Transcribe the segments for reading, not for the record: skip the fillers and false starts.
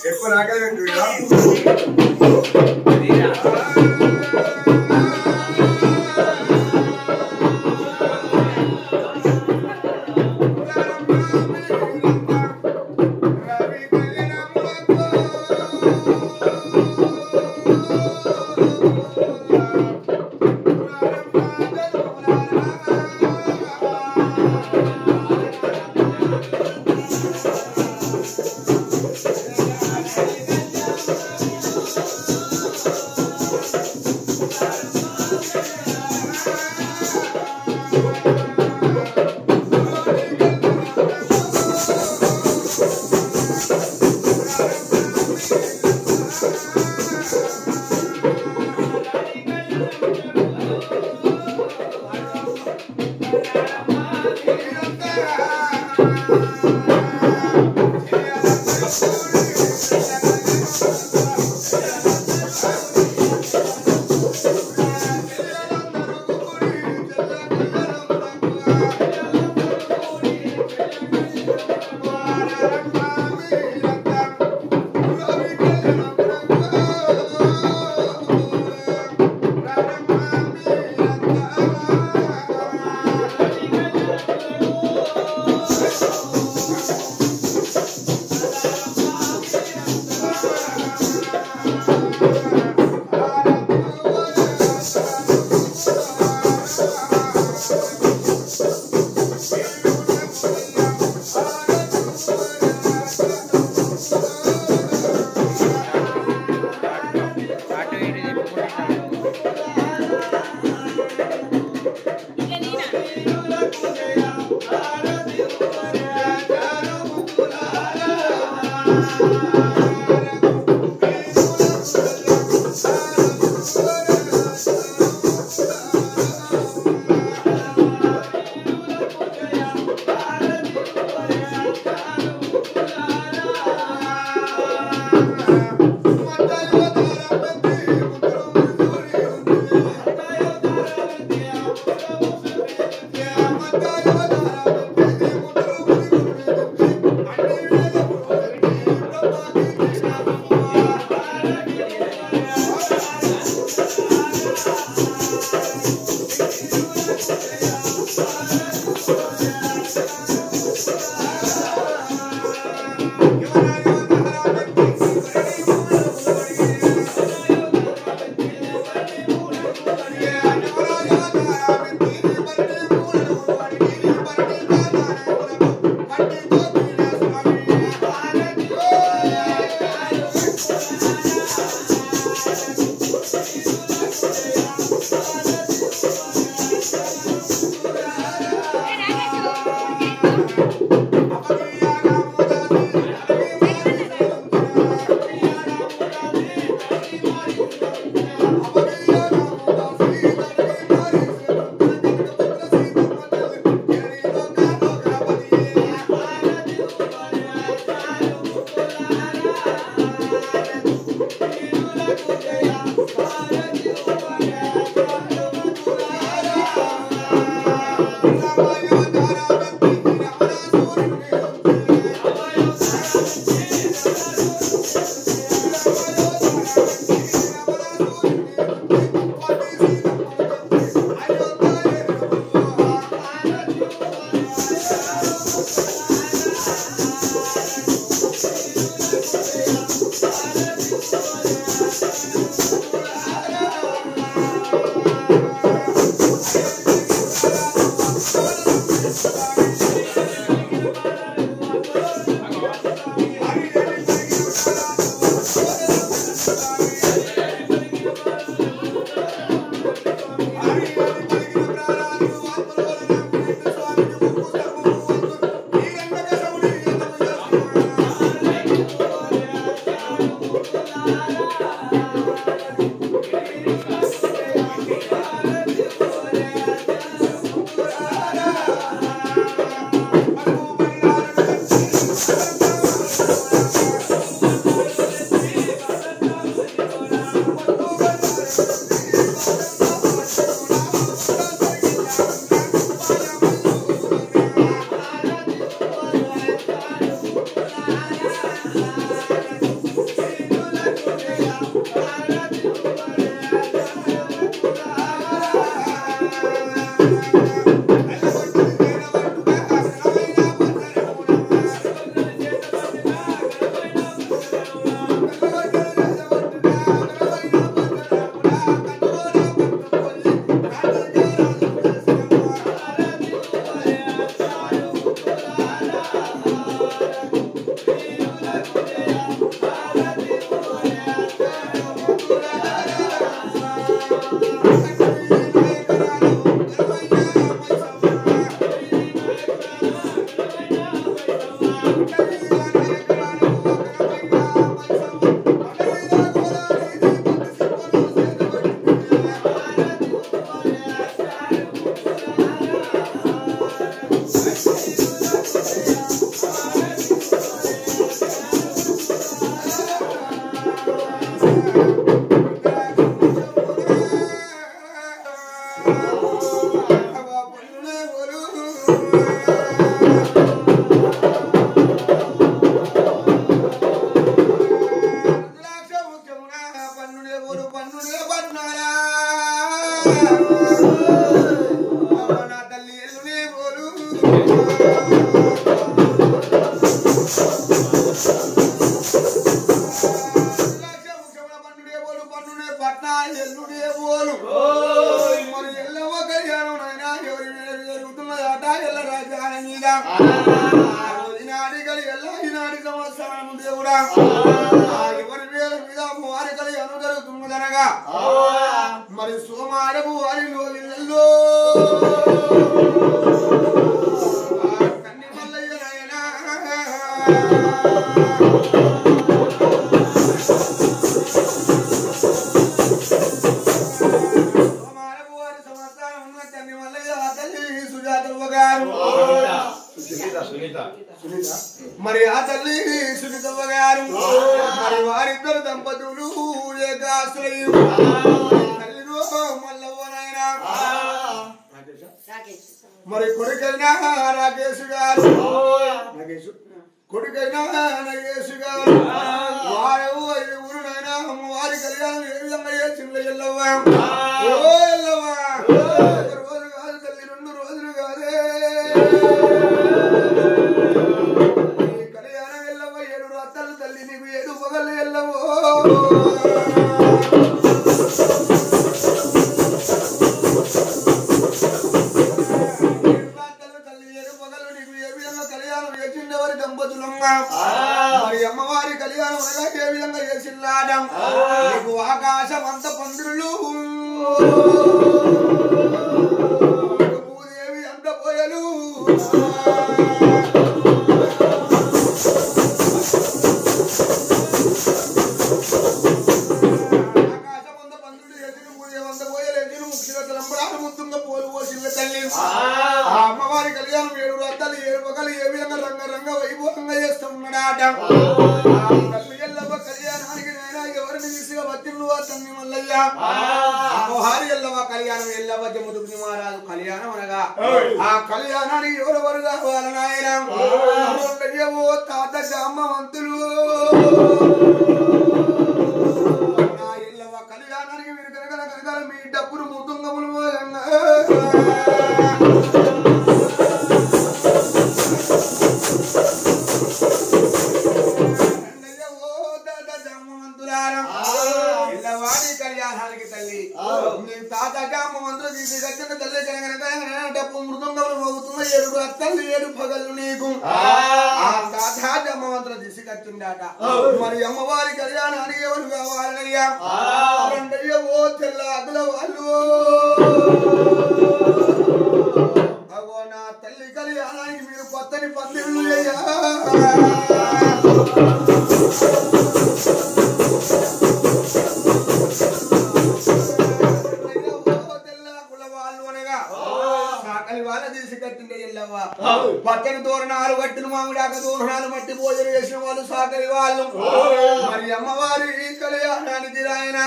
ఎక్కువ నాకే దేవుడా ఎవరి వేల మీద వారి కళ్యాణం జరుగుతున్నదనగా మరి సోమారపు వారిలో ఇళ్ళల్లో కన్ని మల్లయ్య నాయనా సోమారపు వారి సంవత్సరం ఉన్న కన్ని మల్లయ్య తల్లి సుజాతవ్వ గారు మరి ఆ తల్లి సునీతవ్వ గారు మరి వారిద్దరు దంపతులు ఏకాశ్రయం తల్లిలో మల్లవ్వ నాయన మరి కొడుకైనా రాకేష్ గారు కొడుకైనా నగేష్ గారు వారు 5 ఊరునైనా అమ్మవారి కళ్యాణం ఏ విధంగా చేసిందో ఎల్లవ్వ ఓ ఎల్లవ్వ రోజు కాదు తల్లి 2 రోజులు కాదే కళ్యాణం ఎల్లవ్వ 7 రాత్రులు తల్లి నీకు 7 పగలు ఎల్లవో మరి అమ్మవారి కళ్యాణం అనగా ఏ విధంగా చేసిల్లాడం నీకు ఆకాశం అంత పందిరులు భూదేవి అంత పోయలు ఆకాశం అంత పందిరులు ఎదురు భూదేవి అంత పోయలు ఎదురు ముఖ్యంగా తలంబరాలు ముద్దుంగా పోలు పోసిల్ల తల్లి ఆ అమ్మవారి కళ్యాణం 7 రాత్రులు 7 పగలు ఏ విధంగా రంగ వైభవంగా చేస్తూ ఉన్నాడాట ఎల్లవ్వ కళ్యాణానికి నైనా ఎవరిని తీసుగా వచ్చిండు తన్ని మల్లయ్య అమ్మవారి ఎల్లవ్వ కళ్యాణం ఎల్లవ్వ జముదుకుని మహారాజు కళ్యాణం అనగా ఆ కళ్యాణానికి ఎవరెవరు కావాలి నాయన ఓ తాత జామవంతులు నా ఎల్లవ్వ కళ్యాణానికి మీరు కనుక మీ డబ్బులు ముతుంగములు కళ్యాణానికి తల్లి తాత జామవంతులు తీసుకొచ్చిన తల్లి డబ్బు మృదంగములు మోగుతున్న 7 రాత్రులు 7 పగళ్ళు నీకు ఆ తాత జామవంతులు తీసుకొచ్చిందాట మరి అమ్మవారి కళ్యాణానికి ఎవరు కావాలయ్యా ఓ తెల్ల అగుల వాళ్ళు అగో నా తల్లి కళ్యాణానికి మీరు కొత్తని పందిళ్ళు అయ్యా పక్కన తోరణాలు కట్టిన మామిడాక తోరణాలు మట్టి భోజనం చేసిన వాళ్ళు సాకలి వాళ్ళు మరి అమ్మవారి కళ్యాణానికి రాయన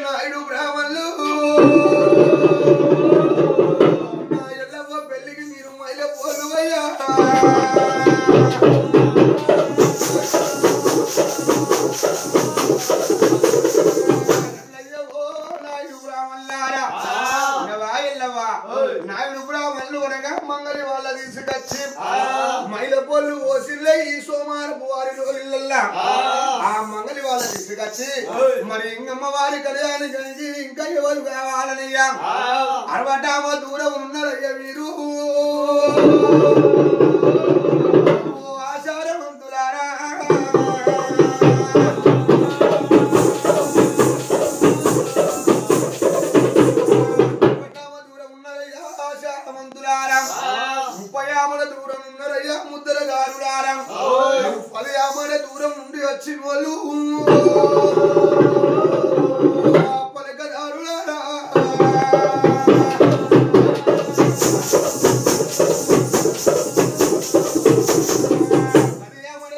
నాయుడు బ్రాహ్మణులు నా ఎల్లవ్వ పెళ్లికి మీరు మైల పోలు అయ్యా నాయుడు బ్రాహ్మణులు అనగా మంగళి వాళ్ళ తీసుకొచ్చి మైలపొల్లు ఓసిల్లే ఈ సోమారపు వారిలో ఇళ్ళల్లా ఆ మంగళి వాళ్ళ తీసుకొచ్చి మరి ఇంకమ్మ వారి కళ్యాణానికి ఇంకా ఎవరు కావాలనయ్యా 60 దూరం ఉన్నారయ్యా మీరు ఆచారవంతులారా దూరం ఉన్నారయ్యా ముద్దరగారులారా 10 ఆమల దూరం నుండి వచ్చిన వాళ్ళు పలకదారులారా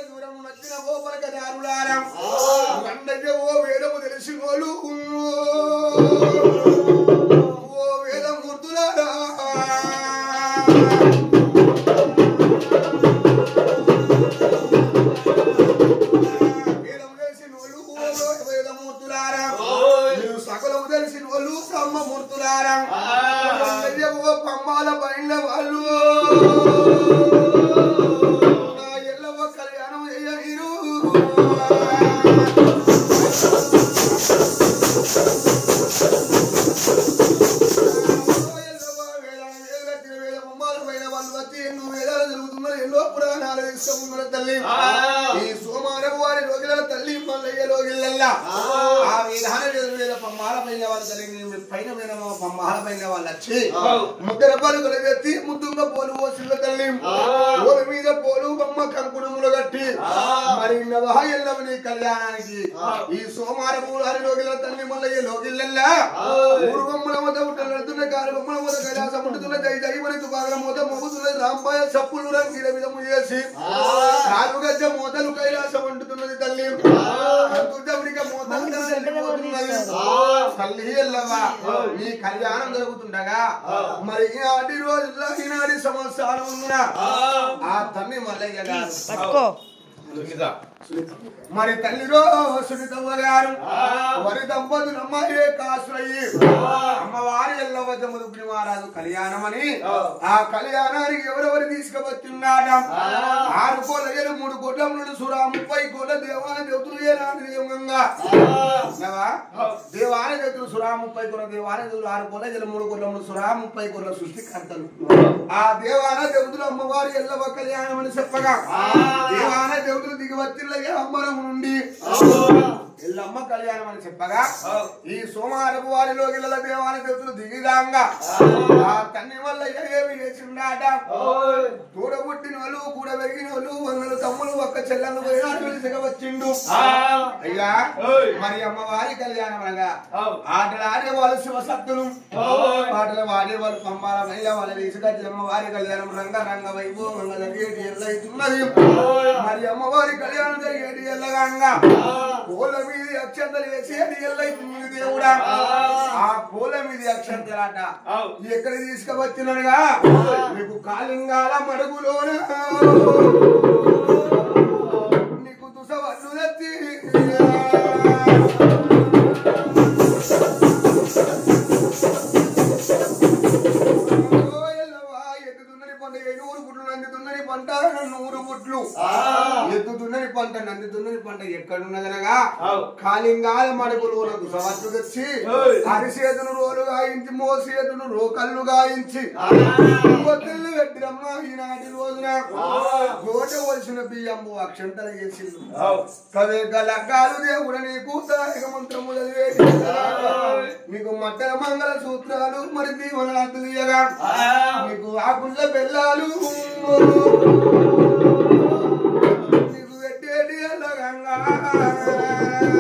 దూరం వచ్చిన ఓ పలకదారులారా రండయ్య ఓ వేదము తెలిసిన వాళ్ళు ఓ వేదమూర్తులారా సకలము తెలిసిన వాళ్ళు బ్రహ్మమూర్తులారా పంబాల పైన వాళ్ళు నా ఎల్లవ్వ కళ్యాణం అయ్య మీరు వేద పంబాల పైన వాళ్ళు వచ్చి ఎన్నో వేదాలు జరుగుతున్నారు ఎన్నో పురాణాలు ఇష్టం తల్లి వల్ల ఆ విధాన మీద పమ్మాల పైన వాళ్ళు కలిగి పైన మీద పమ్మాల పైన వాళ్ళు వచ్చి ముద్దర పలుకులు ఎత్తి ముద్దుగా పోలు ఓసిల్ల తల్లి పోల మీద పోలు బొమ్మ కంకుడుములు కట్టి మరి ఎల్లవని కళ్యాణానికి ఈ సోమార పూలారి లోగిల తల్లి మల్లయ్య లోగిల్లల్లా ఊరు బొమ్మల వద్ద ఉంటున్న కారు బొమ్మల వద్ద కైలాసం ఉంటున్న జై జై మరి తుబాగల మూత మోగుతున్నది రాంబాయ సప్పులు రంగిల విధము చేసి కారు గజ్జ మూతలు కైలాసం ఉంటున్నది తల్లి తల్లి ఎల్లవా ఈ కళ్యాణం జరుగుతుండగా మరి ఈనాటి రోజుల్లో ఈనాటి సంవత్సరాలు ఉన్న ఆ తల్లి మల్లయ్య గారు మరి తల్లిరో సునీతమ్మ గారు వరి దంపతులు అమ్మాయి కాసులయ్యి అమ్మవారి ఎల్లవద్ద ముదుపుని మహారాజు కళ్యాణం అని ఆ కళ్యాణానికి ఎవరెవరు తీసుకువచ్చున్నాడ 6 కోట్ల 3 కోట్ల నుండి సురా 30 కోట్ల దేవాన దేవతలు ఏనాదిగా దేవాన దేవతలు సురా 30 కోట్ల దేవాన దేవతలు 6 కోట్ల 3 కోట్ల నుండి సురా 30 కోట్ల సృష్టికర్తలు ఆ దేవాన దేవతలు అమ్మవారి ఎల్లవ కళ్యాణం అని చెప్పగా దేవాన దేవతలు దిగి వచ్చిల్లయ్య అమ్మరం నుండి ఎల్లమ్మ కళ్యాణం అని చెప్పగా ఈ సోమారపు వారిలో గిల్ల దేవాన దేవతలు దిగిదాంగా ఆ తన్ని వల్ల ఏమి చేసిండాట తోడబుట్టిన వాళ్ళు కూడా పెరిగిన వాళ్ళు వందలు తమ్ములు ఒక్క చెల్లెలు పోయినా తెలిసిగా వచ్చిండు అయ్యా మరి అమ్మవారి కళ్యాణం అనగా ఆటలు ఆడేవాళ్ళు శివసత్తులు పాటలు వాడేవాళ్ళు పంబాల మహిళ వాళ్ళ తీసుకొచ్చి అమ్మవారి కళ్యాణం రంగ రంగ వైభవంగా జరిగేది ఎల్లవుతున్నది మరి అమ్మవారి కళ్యాణం జరిగేది ఎల్లగా పూల మీద అక్షంతలు వేసేది ఎల్లవుతుంది దేవుడా ఆ పూల మీద అక్షంతలాట ఎక్కడ తీసుకువచ్చినగా నీకు కాలింగాల మడుగులోన నీకు దుసవన్ను తెచ్చి ఎత్తుతున్నది పంట నందుతున్నది పంట ఎక్కడున్నదనగా కాలింగాల మడుగులు దుసవన్ను తెచ్చి అరిసేతును రోలు గాయించి మోసేతును రోకళ్ళు గాయించి ఒత్తిళ్ళు పెట్టిరమ్మ ఈనాటి రోజున గోట వలసిన బియ్యము అక్షంతలు చేసింది కవే గలగాలు దేవుడు నీకు తారక మంత్రము చదివేది నీకు మట్టల మంగళ సూత్రాలు మరి దీవనాలు తీయగా నీకు ఆకుళ్ళ బెల్లాలు నీకు పెట్టేది ఎల్లగంగా మంగళ